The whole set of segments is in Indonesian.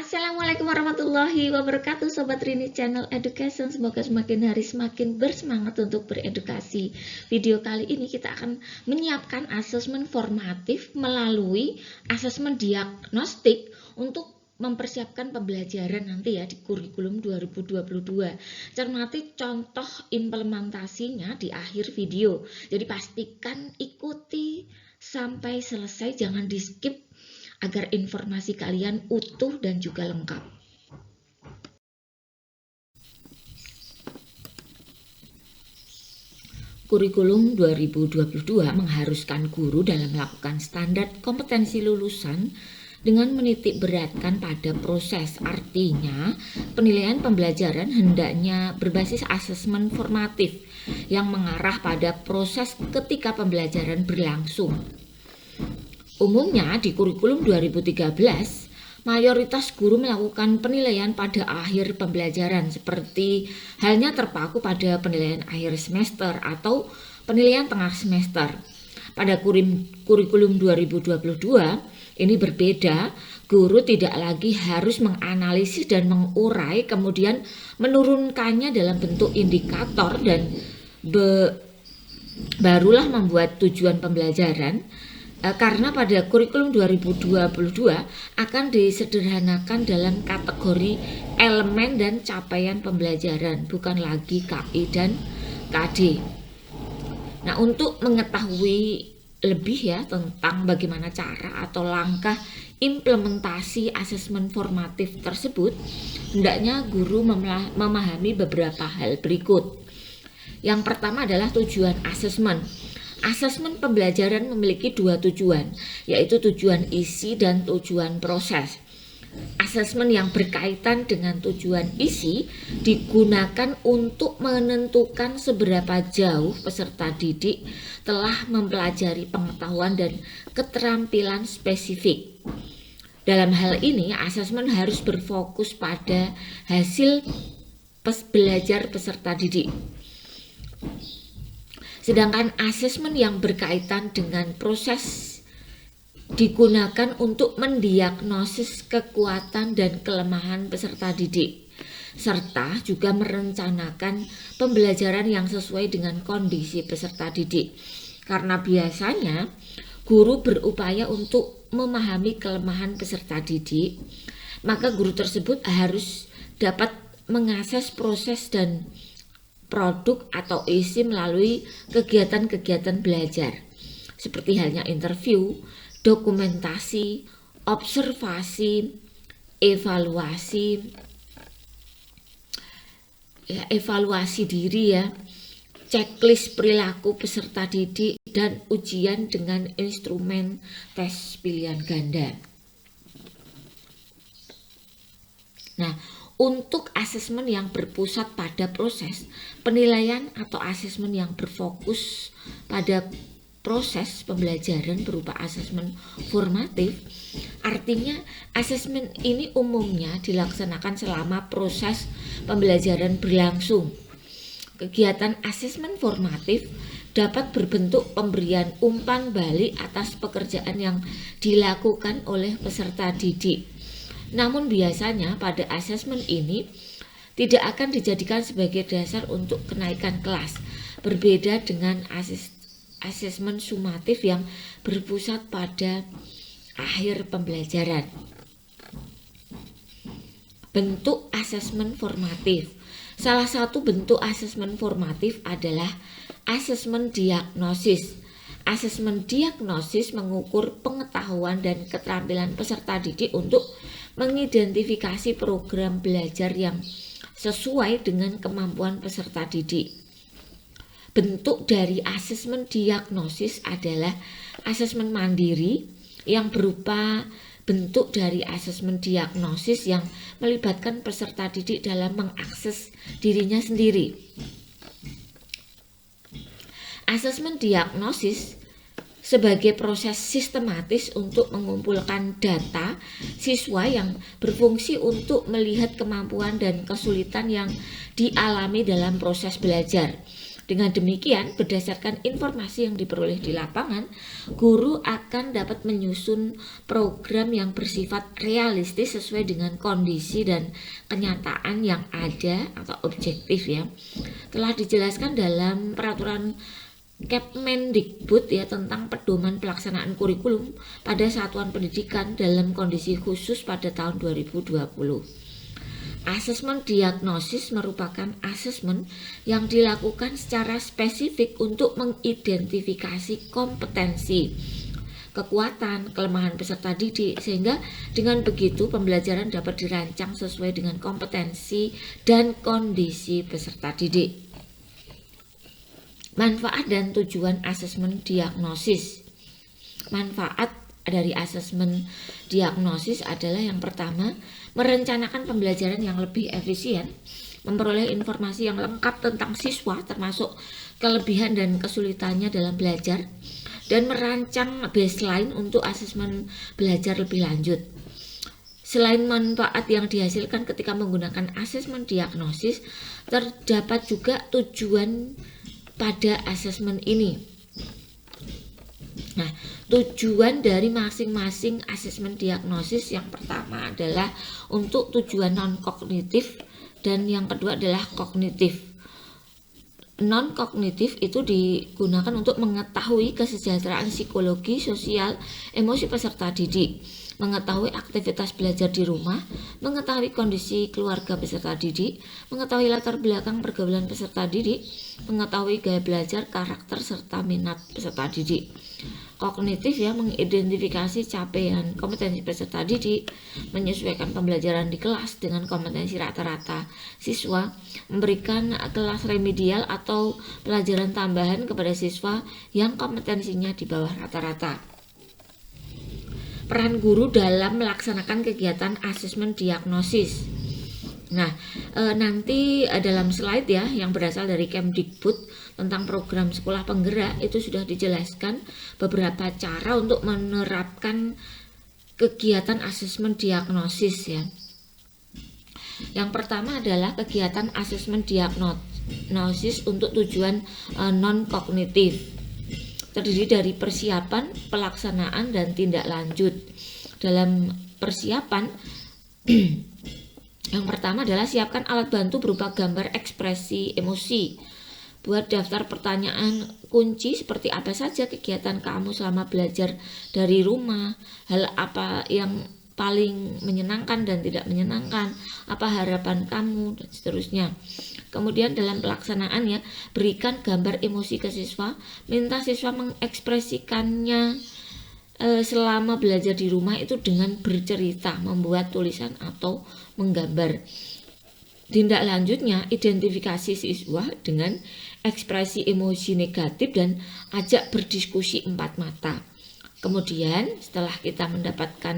Assalamualaikum warahmatullahi wabarakatuh, Sobat Rini Channel Education. Semoga semakin hari semakin bersemangat untuk beredukasi. Video kali ini kita akan menyiapkan asesmen formatif melalui asesmen diagnostik untuk mempersiapkan pembelajaran nanti ya di kurikulum 2022. Cermati contoh implementasinya di akhir video. Jadi pastikan ikuti sampai selesai, jangan di skip agar informasi kalian utuh dan juga lengkap. Kurikulum 2022 mengharuskan guru dalam melakukan standar kompetensi lulusan dengan menitik beratkan pada proses. Artinya, penilaian pembelajaran hendaknya berbasis asesmen formatif yang mengarah pada proses ketika pembelajaran berlangsung. Umumnya di kurikulum 2013, mayoritas guru melakukan penilaian pada akhir pembelajaran seperti halnya terpaku pada penilaian akhir semester atau penilaian tengah semester. Pada kurikulum 2022 ini berbeda, guru tidak lagi harus menganalisis dan mengurai kemudian menurunkannya dalam bentuk indikator dan barulah membuat tujuan pembelajaran. Karena pada kurikulum 2022 akan disederhanakan dalam kategori elemen dan capaian pembelajaran, bukan lagi KI dan KD. Nah, untuk mengetahui lebih ya tentang bagaimana cara atau langkah implementasi asesmen formatif tersebut, hendaknya guru memahami beberapa hal berikut. Yang pertama adalah tujuan asesmen. Asesmen pembelajaran memiliki dua tujuan, yaitu tujuan isi dan tujuan proses. Asesmen yang berkaitan dengan tujuan isi digunakan untuk menentukan seberapa jauh peserta didik telah mempelajari pengetahuan dan keterampilan spesifik. Dalam hal ini, asesmen harus berfokus pada hasil belajar peserta didik. Sedangkan asesmen yang berkaitan dengan proses digunakan untuk mendiagnosis kekuatan dan kelemahan peserta didik, serta juga merencanakan pembelajaran yang sesuai dengan kondisi peserta didik. Karena biasanya guru berupaya untuk memahami kelemahan peserta didik, maka guru tersebut harus dapat mengakses proses dan produk atau isi melalui kegiatan-kegiatan belajar seperti halnya interview, dokumentasi, observasi, evaluasi diri ya, checklist perilaku peserta didik dan ujian dengan instrumen tes pilihan ganda. Nah, untuk asesmen yang berpusat pada proses, penilaian atau asesmen yang berfokus pada proses pembelajaran berupa asesmen formatif, artinya asesmen ini umumnya dilaksanakan selama proses pembelajaran berlangsung. Kegiatan asesmen formatif dapat berbentuk pemberian umpan balik atas pekerjaan yang dilakukan oleh peserta didik. Namun biasanya pada asesmen ini tidak akan dijadikan sebagai dasar untuk kenaikan kelas, berbeda dengan asesmen sumatif yang berpusat pada akhir pembelajaran. Bentuk asesmen formatif. Salah satu bentuk asesmen formatif adalah asesmen diagnosis. Asesmen diagnosis mengukur pengetahuan dan keterampilan peserta didik untuk mengidentifikasi program belajar yang sesuai dengan kemampuan peserta didik. Bentuk dari asesmen diagnosis adalah asesmen mandiri yang berupa bentuk dari asesmen diagnosis yang melibatkan peserta didik dalam mengakses dirinya sendiri. Asesmen diagnosis sebagai proses sistematis untuk mengumpulkan data siswa yang berfungsi untuk melihat kemampuan dan kesulitan yang dialami dalam proses belajar. Dengan demikian, berdasarkan informasi yang diperoleh di lapangan, guru akan dapat menyusun program yang bersifat realistis sesuai dengan kondisi dan kenyataan yang ada atau objektif ya. Telah dijelaskan dalam peraturan Kemendikbud ya tentang pedoman pelaksanaan kurikulum pada satuan pendidikan dalam kondisi khusus pada tahun 2020. Asesmen diagnosis merupakan asesmen yang dilakukan secara spesifik untuk mengidentifikasi kompetensi, kekuatan, kelemahan peserta didik, sehingga dengan begitu pembelajaran dapat dirancang sesuai dengan kompetensi dan kondisi peserta didik. Manfaat dan tujuan asesmen diagnosis. Manfaat dari asesmen diagnosis adalah yang pertama, merencanakan pembelajaran yang lebih efisien, memperoleh informasi yang lengkap tentang siswa termasuk kelebihan dan kesulitannya dalam belajar, dan merancang baseline untuk asesmen belajar lebih lanjut. Selain manfaat yang dihasilkan ketika menggunakan asesmen diagnosis, terdapat juga tujuan pada asesmen ini. Nah, tujuan dari masing-masing asesmen diagnosis yang pertama adalah untuk tujuan non-kognitif dan yang kedua adalah kognitif. Non-kognitif itu digunakan untuk mengetahui kesejahteraan psikologi, sosial, emosi peserta didik, mengetahui aktivitas belajar di rumah, mengetahui kondisi keluarga peserta didik, mengetahui latar belakang pergaulan peserta didik, mengetahui gaya belajar, karakter, serta minat peserta didik. Kognitif ya, mengidentifikasi capaian kompetensi peserta didik, menyesuaikan pembelajaran di kelas dengan kompetensi rata-rata siswa, memberikan kelas remedial atau pelajaran tambahan kepada siswa yang kompetensinya di bawah rata-rata. Peran guru dalam melaksanakan kegiatan asesmen diagnosis. Nah, nanti dalam slide ya yang berasal dari Kemdikbud tentang program sekolah penggerak itu sudah dijelaskan beberapa cara untuk menerapkan kegiatan asesmen diagnosis ya. Yang pertama adalah kegiatan asesmen diagnosis untuk tujuan non-kognitif. Terdiri dari persiapan, pelaksanaan, dan tindak lanjut. Dalam persiapan yang pertama adalah siapkan alat bantu berupa gambar ekspresi emosi. Buat daftar pertanyaan kunci seperti apa saja kegiatan kamu selama belajar dari rumah, hal apa yang paling menyenangkan dan tidak menyenangkan, apa harapan kamu, dan seterusnya. Kemudian dalam pelaksanaan ya, berikan gambar emosi ke siswa, minta siswa mengekspresikannya selama belajar di rumah itu dengan bercerita, membuat tulisan atau menggambar. Tindak lanjutnya, identifikasi siswa dengan ekspresi emosi negatif dan ajak berdiskusi empat mata. Kemudian setelah kita mendapatkan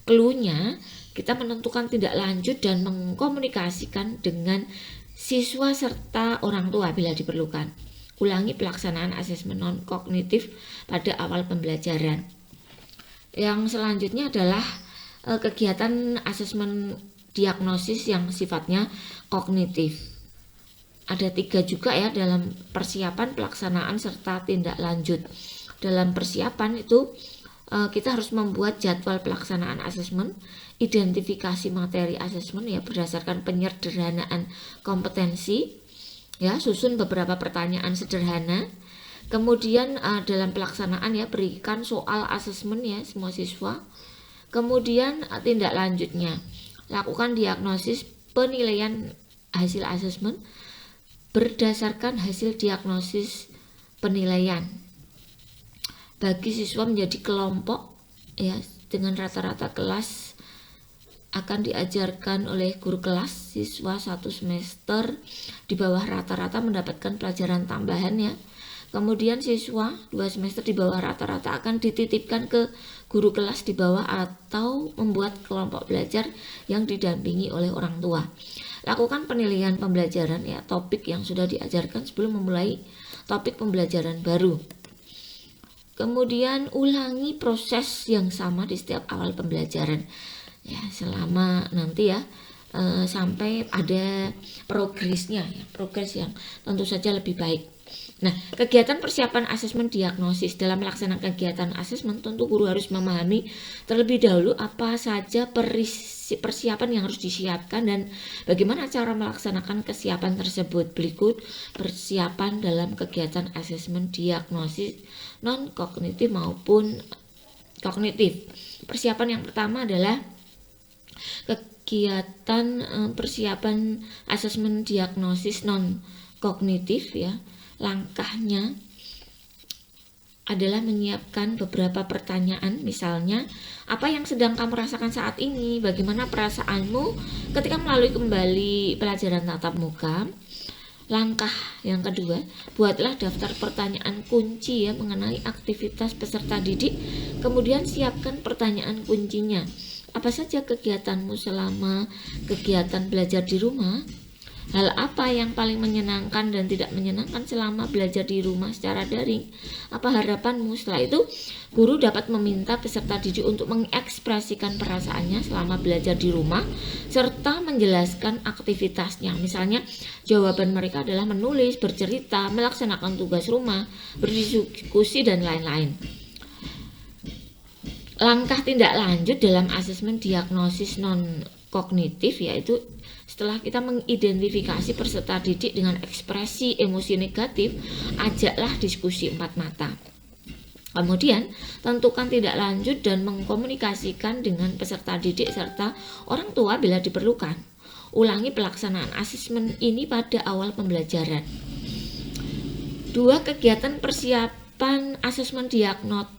clue-nya, kita menentukan tindak lanjut dan mengkomunikasikan dengan siswa serta orang tua bila diperlukan. Ulangi pelaksanaan asesmen non-kognitif pada awal pembelajaran. Yang selanjutnya adalah kegiatan asesmen diagnosis yang sifatnya kognitif. Ada 3 juga ya dalam persiapan, pelaksanaan, serta tindak lanjut. Dalam persiapan itu kita harus membuat jadwal pelaksanaan asesmen, identifikasi materi asesmen ya berdasarkan penyederhanaan kompetensi. Ya, susun beberapa pertanyaan sederhana. Kemudian dalam pelaksanaan ya berikan soal asesmen ya semua siswa. Kemudian tindak lanjutnya, lakukan diagnosis penilaian hasil asesmen berdasarkan hasil diagnosis penilaian. Bagi siswa menjadi kelompok ya dengan rata-rata kelas akan diajarkan oleh guru kelas. Siswa 1 semester di bawah rata-rata mendapatkan pelajaran tambahan ya. Kemudian siswa 2 semester di bawah rata-rata akan dititipkan ke guru kelas di bawah atau membuat kelompok belajar yang didampingi oleh orang tua. Lakukan penilaian pembelajaran ya, topik yang sudah diajarkan sebelum memulai topik pembelajaran baru. Kemudian ulangi proses yang sama di setiap awal pembelajaran. Ya, selama nanti ya sampai ada progresnya ya, progres yang tentu saja lebih baik. Nah, kegiatan persiapan asesmen diagnosis. Dalam melaksanakan kegiatan asesmen, tentu guru harus memahami terlebih dahulu apa saja persiapan yang harus disiapkan dan bagaimana cara melaksanakan kesiapan tersebut. Berikut persiapan dalam kegiatan asesmen diagnosis non-kognitif maupun kognitif. Persiapan yang pertama adalah kegiatan persiapan asesmen diagnosis non-kognitif ya. Langkahnya adalah menyiapkan beberapa pertanyaan, misalnya apa yang sedang kamu rasakan saat ini, bagaimana perasaanmu ketika melalui kembali pelajaran tatap muka. Langkah yang kedua, buatlah daftar pertanyaan kunci ya mengenai aktivitas peserta didik, kemudian siapkan pertanyaan kuncinya. Apa saja kegiatanmu selama kegiatan belajar di rumah? Hal apa yang paling menyenangkan dan tidak menyenangkan selama belajar di rumah secara daring? Apa harapanmu? Setelah itu, guru dapat meminta peserta didik untuk mengekspresikan perasaannya selama belajar di rumah serta menjelaskan aktivitasnya. Misalnya, jawaban mereka adalah menulis, bercerita, melaksanakan tugas rumah, berdiskusi, dan lain-lain. Langkah tindak lanjut dalam asesmen diagnosis non-kognitif yaitu setelah kita mengidentifikasi peserta didik dengan ekspresi emosi negatif, ajaklah diskusi empat mata. Kemudian, tentukan tindak lanjut dan mengkomunikasikan dengan peserta didik serta orang tua bila diperlukan. Ulangi pelaksanaan asesmen ini pada awal pembelajaran. 2. Kegiatan persiapan asesmen diagnostik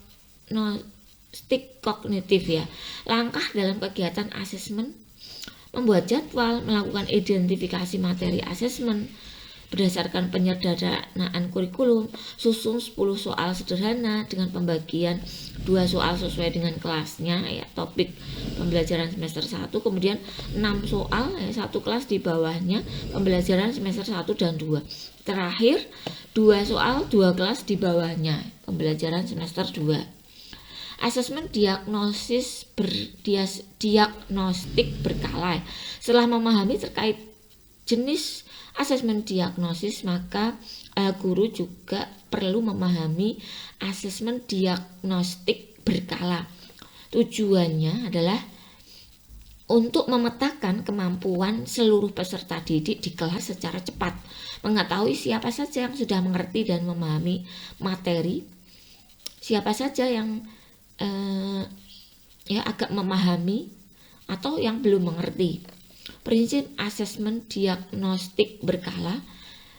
kognitif ya. Langkah dalam kegiatan asesmen: membuat jadwal, melakukan identifikasi materi asesmen berdasarkan penyederhanaan kurikulum, susun 10 soal sederhana dengan pembagian 2 soal sesuai dengan kelasnya ya, topik pembelajaran semester 1, kemudian 6 soal ya, 1 kelas di bawahnya pembelajaran semester 1 dan 2. Terakhir 2 soal 2 kelas di bawahnya pembelajaran semester 2. Asesmen diagnostik berkala. Setelah memahami terkait jenis asesmen diagnosis, maka guru juga perlu memahami asesmen diagnostik berkala. Tujuannya adalah untuk memetakan kemampuan seluruh peserta didik di kelas secara cepat, mengetahui siapa saja yang sudah mengerti dan memahami materi, siapa saja yang agak memahami atau yang belum mengerti. Prinsip asesmen diagnostik berkala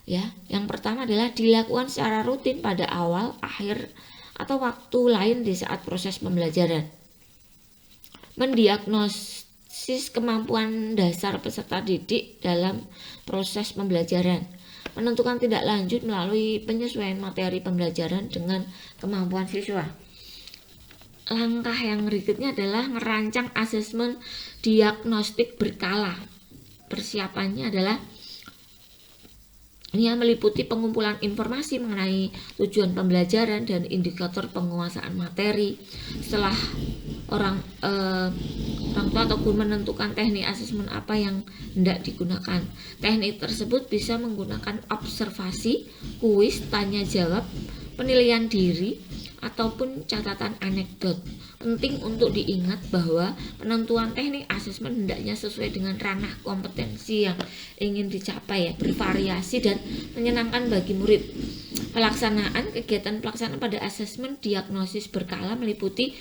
ya, yang pertama adalah dilakukan secara rutin pada awal, akhir, atau waktu lain di saat proses pembelajaran. Mendiagnosis kemampuan dasar peserta didik dalam proses pembelajaran. Menentukan tindak lanjut melalui penyesuaian materi pembelajaran dengan kemampuan siswa. Langkah yang berikutnya adalah merancang asesmen diagnostik berkala. Persiapannya adalah ini meliputi pengumpulan informasi mengenai tujuan pembelajaran dan indikator penguasaan materi. Setelah orang tua atau guru menentukan teknik asesmen apa yang hendak digunakan. Teknik tersebut bisa menggunakan observasi, kuis, tanya jawab, penilaian diri, ataupun catatan anekdot. Penting untuk diingat bahwa penentuan teknik asesmen hendaknya sesuai dengan ranah kompetensi yang ingin dicapai ya, bervariasi dan menyenangkan bagi murid. Kegiatan pelaksanaan pada asesmen diagnosis berkala meliputi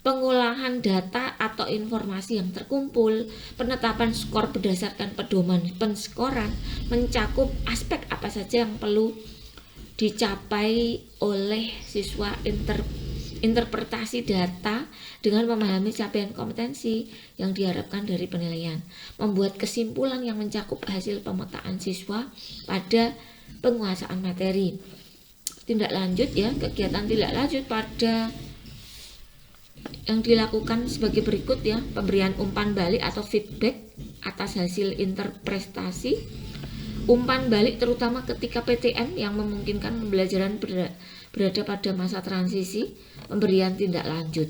pengolahan data atau informasi yang terkumpul, penetapan skor berdasarkan pedoman penskoran, mencakup aspek apa saja yang perlu dicapai oleh siswa, interpretasi data dengan memahami capaian kompetensi yang diharapkan dari penilaian, membuat kesimpulan yang mencakup hasil pemetaan siswa pada penguasaan materi. Tindak lanjut ya, kegiatan tindak lanjut pada yang dilakukan sebagai berikut ya: pemberian umpan balik atau feedback atas hasil interpretasi. Umpan balik terutama ketika PTM yang memungkinkan pembelajaran berada pada masa transisi. Pemberian tindak lanjut.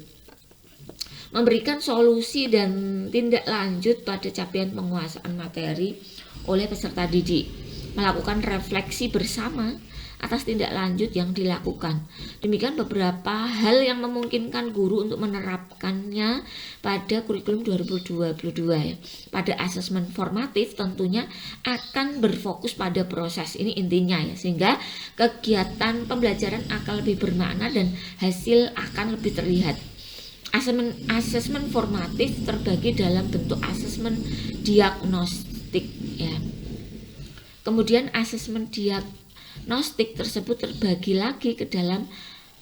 memberikan solusi dan tindak lanjut pada capaian penguasaan materi oleh peserta didik, melakukan refleksi bersama atas tindak lanjut yang dilakukan. Demikian beberapa hal yang memungkinkan guru untuk menerapkannya pada kurikulum 2022 ya. Pada asesmen formatif tentunya akan berfokus pada proses, ini intinya ya, sehingga kegiatan pembelajaran akan lebih bermakna dan hasil akan lebih terlihat. Asesmen formatif terbagi dalam bentuk asesmen diagnostik ya. Kemudian asesmen diagnostik tersebut terbagi lagi ke dalam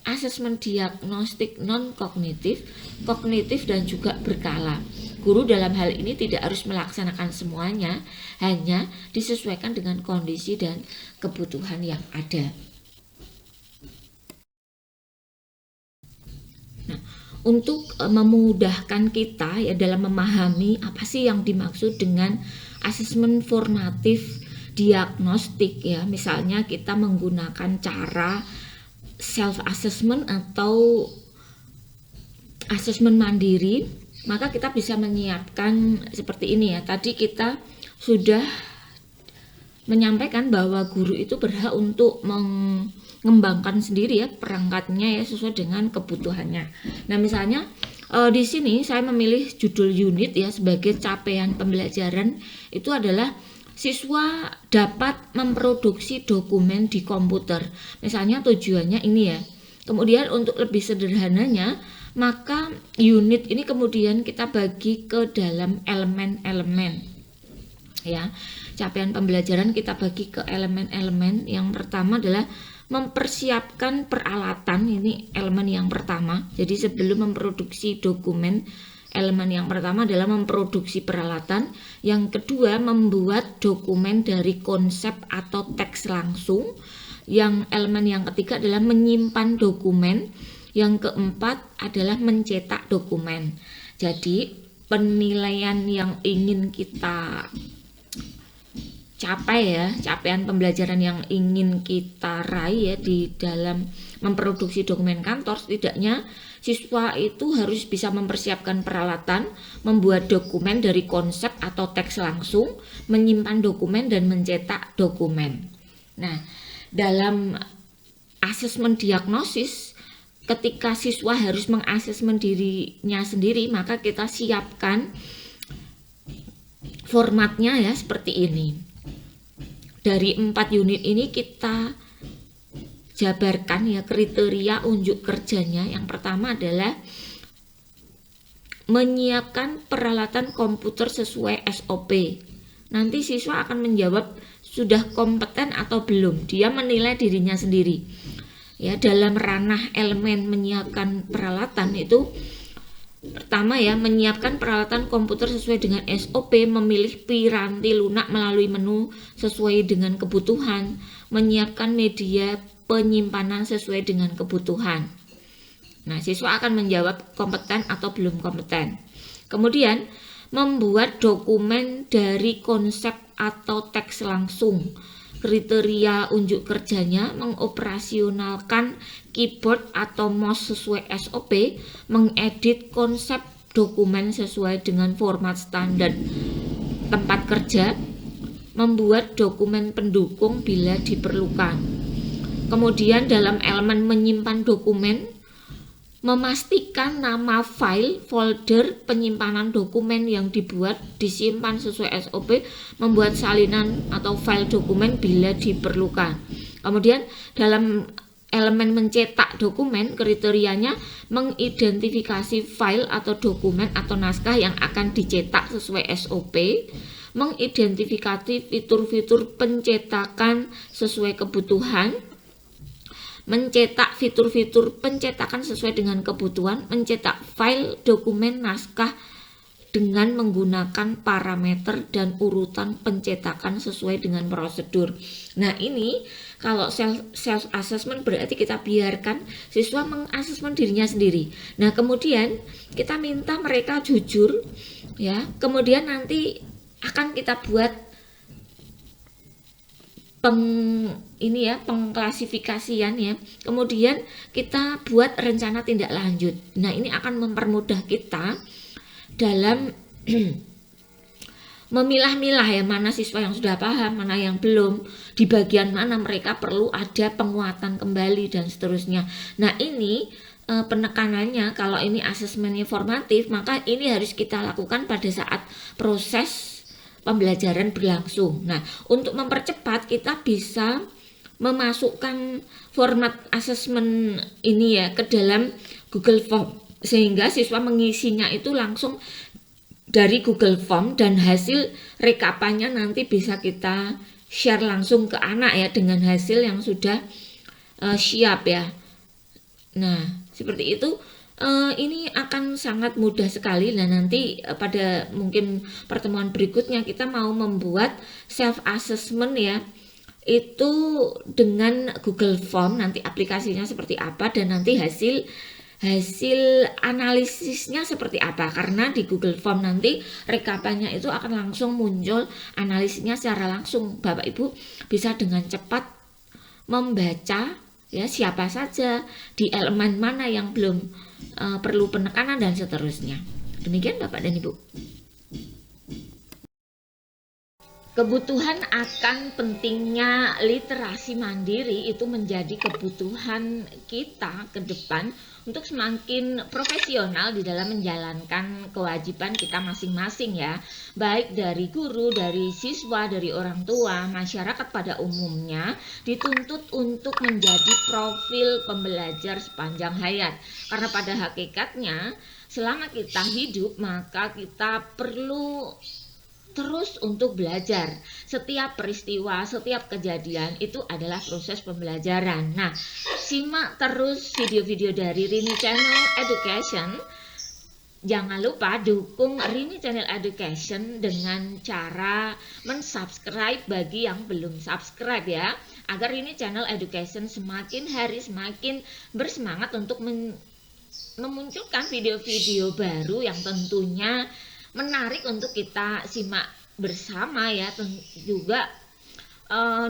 asesmen diagnostik non-kognitif, kognitif dan juga berkala. Guru dalam hal ini tidak harus melaksanakan semuanya, hanya disesuaikan dengan kondisi dan kebutuhan yang ada. Nah, untuk memudahkan kita ya dalam memahami apa sih yang dimaksud dengan asesmen formatif diagnostik ya, misalnya kita menggunakan cara self assessment atau asesmen mandiri, maka kita bisa menyiapkan seperti ini ya. Tadi kita sudah menyampaikan bahwa guru itu berhak untuk mengembangkan sendiri ya perangkatnya ya sesuai dengan kebutuhannya. Nah, misalnya di sini saya memilih judul unit ya sebagai capaian pembelajaran itu adalah siswa dapat memproduksi dokumen di komputer. Misalnya tujuannya ini ya. Kemudian untuk lebih sederhananya, maka unit ini kemudian kita bagi ke dalam elemen-elemen. Ya. Capaian pembelajaran kita bagi ke elemen-elemen. Yang pertama adalah mempersiapkan peralatan, ini elemen yang pertama. Jadi sebelum memproduksi dokumen, elemen yang pertama adalah memproduksi peralatan, yang kedua membuat dokumen dari konsep atau teks langsung, yang elemen yang ketiga adalah menyimpan dokumen, yang keempat adalah mencetak dokumen. Jadi penilaian yang ingin kita capai ya, capaian pembelajaran yang ingin kita raih ya di dalam memproduksi dokumen kantor, setidaknya siswa itu harus bisa mempersiapkan peralatan, membuat dokumen dari konsep atau teks langsung, menyimpan dokumen dan mencetak dokumen. Nah, dalam asesmen diagnosis, ketika siswa harus mengasesmen dirinya sendiri, maka kita siapkan formatnya ya seperti ini. Dari 4 unit ini kita jabarkan ya kriteria unjuk kerjanya. Yang pertama adalah menyiapkan peralatan komputer sesuai SOP. Nanti siswa akan menjawab sudah kompeten atau belum. Dia menilai dirinya sendiri. Ya, dalam ranah elemen menyiapkan peralatan itu pertama ya, menyiapkan peralatan komputer sesuai dengan SOP, memilih piranti lunak melalui menu sesuai dengan kebutuhan, menyiapkan media penyimpanan sesuai dengan kebutuhan. Nah, siswa akan menjawab kompeten atau belum kompeten. Kemudian, membuat dokumen dari konsep atau teks langsung. Kriteria unjuk kerjanya mengoperasionalkan keyboard atau mouse sesuai SOP, mengedit konsep dokumen sesuai dengan format standar tempat kerja, membuat dokumen pendukung bila diperlukan. Kemudian dalam elemen menyimpan dokumen, memastikan nama file, folder penyimpanan dokumen yang dibuat disimpan sesuai SOP, membuat salinan atau file dokumen bila diperlukan. Kemudian dalam elemen mencetak dokumen, kriterianya mengidentifikasi file atau dokumen atau naskah yang akan dicetak sesuai SOP, mengidentifikasi fitur-fitur pencetakan sesuai kebutuhan, mencetak fitur-fitur pencetakan sesuai dengan kebutuhan, mencetak file dokumen naskah dengan menggunakan parameter dan urutan pencetakan sesuai dengan prosedur. Nah, ini kalau self assessment berarti kita biarkan siswa mengasesmen dirinya sendiri. Nah, kemudian kita minta mereka jujur ya. Kemudian nanti akan kita buat pengklasifikasian ya. Kemudian kita buat rencana tindak lanjut. Nah, ini akan mempermudah kita dalam memilah-milah ya, mana siswa yang sudah paham, mana yang belum, di bagian mana mereka perlu ada penguatan kembali dan seterusnya. Nah, ini penekanannya kalau ini asesmennya formatif, maka ini harus kita lakukan pada saat proses pembelajaran berlangsung. Nah, untuk mempercepat kita bisa memasukkan format asesmen ini ya ke dalam Google Form, sehingga siswa mengisinya itu langsung dari Google Form dan hasil rekapannya nanti bisa kita share langsung ke anak ya, dengan hasil yang sudah siap ya. Nah, seperti itu. Ini akan sangat mudah sekali. Dan nanti pada mungkin pertemuan berikutnya kita mau membuat self assessment ya, itu dengan Google Form, nanti aplikasinya seperti apa dan nanti hasil analisisnya seperti apa, karena di Google Form nanti rekapannya itu akan langsung muncul analisisnya secara langsung. Bapak Ibu bisa dengan cepat membaca ya, siapa saja, di elemen mana yang belum perlu penekanan dan seterusnya. Demikian Bapak dan Ibu. Kebutuhan akan pentingnya literasi mandiri itu menjadi kebutuhan kita ke depan untuk semakin profesional di dalam menjalankan kewajiban kita masing-masing ya, baik dari guru, dari siswa, dari orang tua, masyarakat pada umumnya dituntut untuk menjadi profil pembelajar sepanjang hayat. Karena pada hakikatnya selama kita hidup maka kita perlu terus untuk belajar. Setiap peristiwa, setiap kejadian itu adalah proses pembelajaran. Nah, simak terus video-video dari Rini Channel Education. Jangan lupa dukung Rini Channel Education dengan cara mensubscribe bagi yang belum subscribe ya, agar Rini Channel Education semakin hari semakin bersemangat untuk memunculkan video-video baru yang tentunya menarik untuk kita simak bersama ya. Juga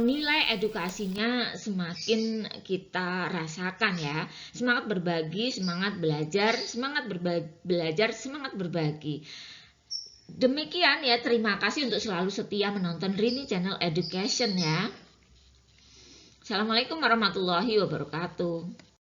nilai edukasinya semakin kita rasakan ya. Semangat berbagi, semangat belajar, semangat berbagi. Demikian ya, terima kasih untuk selalu setia menonton Rini Channel Education ya. Assalamualaikum warahmatullahi wabarakatuh.